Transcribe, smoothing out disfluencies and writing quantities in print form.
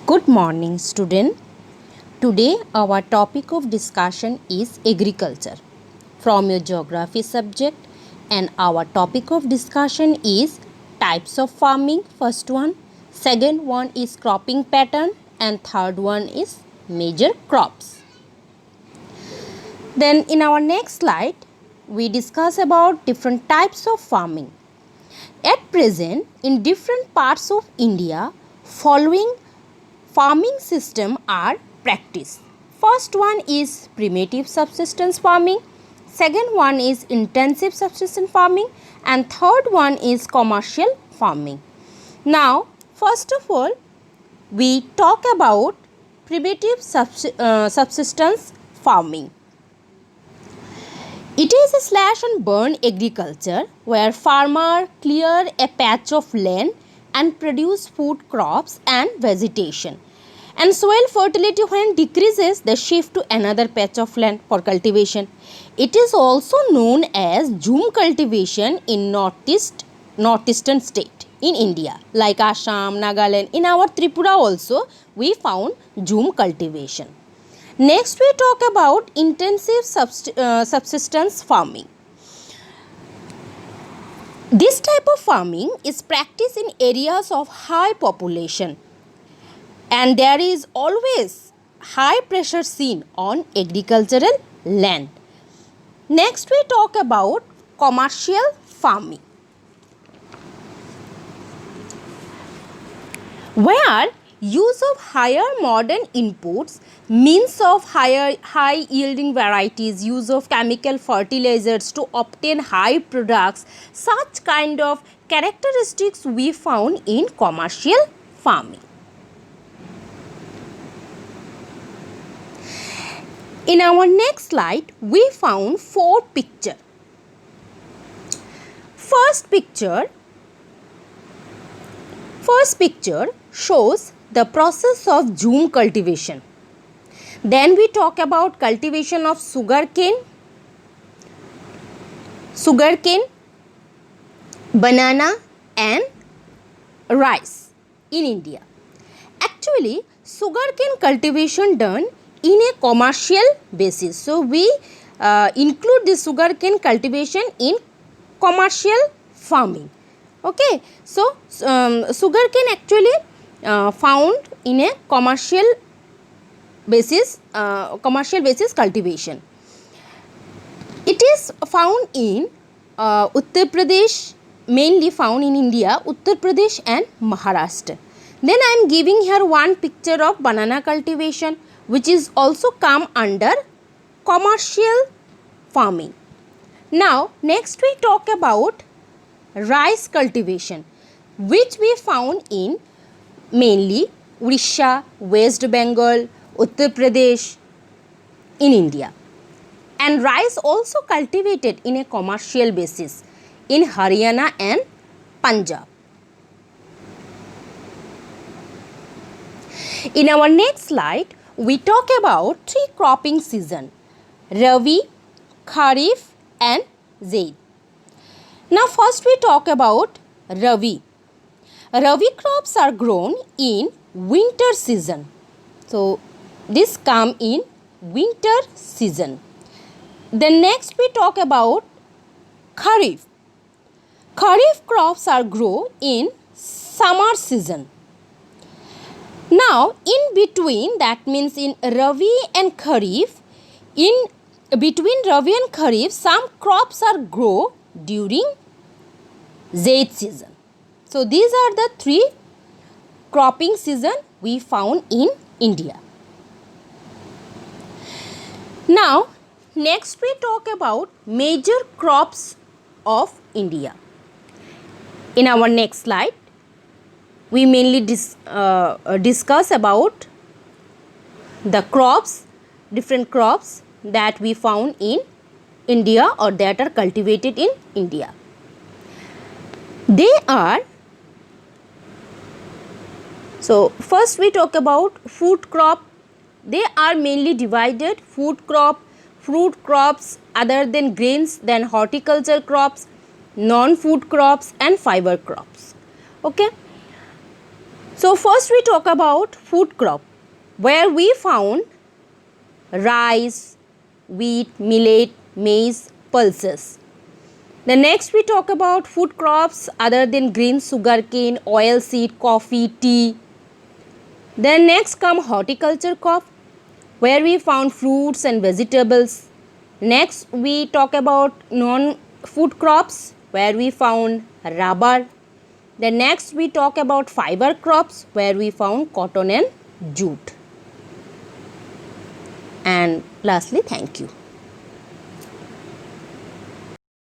Good morning, student. Today our topic of discussion is agriculture from your geography subject, and our topic of discussion is types of farming. First one, second one is cropping pattern, and third one is major crops. Then in our next slide we discuss about different types of farming. At present, in different parts of India, following farming system are practiced. First one is primitive subsistence farming, second one is intensive subsistence farming, and third one is commercial farming. Now, first of all, we talk about primitive subsistence farming. It is a slash and burn agriculture where farmer clear a patch of land and produce food crops and vegetation. And soil fertility when decreases, they shift to another patch of land for cultivation. It is also known as jhum cultivation in northeastern state in India, like Assam, Nagaland. In our Tripura also we found jhum cultivation. Next we talk about intensive subsistence farming. This type of farming is practiced in areas of high population, and there is always high pressure seen on agricultural land. Next we talk about commercial farming, where use of higher modern inputs, means of high yielding varieties, use of chemical fertilizers to obtain high products, such kind of characteristics we found in commercial farming. In our next slide we found four pictures. First picture shows the process of jhum cultivation. Then we talk about cultivation of sugarcane, banana and rice in India. Actually, sugarcane cultivation done in a commercial basis. So, we include the sugarcane cultivation in commercial farming. Okay. So, sugarcane actually found in a commercial basis cultivation. It is found in Uttar Pradesh, mainly found in India, Uttar Pradesh and Maharashtra. Then I am giving here one picture of banana cultivation, which is also come under commercial farming. Now, next we talk about rice cultivation, which we found in mainly Odisha, West Bengal, Uttar Pradesh in India. And rice also cultivated in a commercial basis in Haryana and Punjab. In our next slide, we talk about three cropping season: Rabi, Kharif and Zaid. Now first we talk about Rabi. Rabi crops are grown in winter season. So this come in winter season. Then next we talk about Kharif. Kharif crops are grown in summer season. Now in between, that means in Rabi and Kharif, in between Rabi and Kharif, some crops are grown during Zaid season. So these are the three cropping season we found in India. Now next we talk about major crops of India. In our next slide we mainly discuss about the crops, different crops that we found in India or that are cultivated in India. They are, so first we talk about food crop. They are mainly divided: food crop, fruit crops other than grains, then horticulture crops, non-food crops and fiber crops. Okay. So first we talk about food crop, where we found rice, wheat, millet, maize, pulses. The next we talk about food crops other than green, sugarcane, oilseed, coffee, tea. Then next come horticulture crop, where we found fruits and vegetables. Next we talk about non-food crops, where we found rubber. Then next we talk about fiber crops, where we found cotton and jute. And lastly, thank you.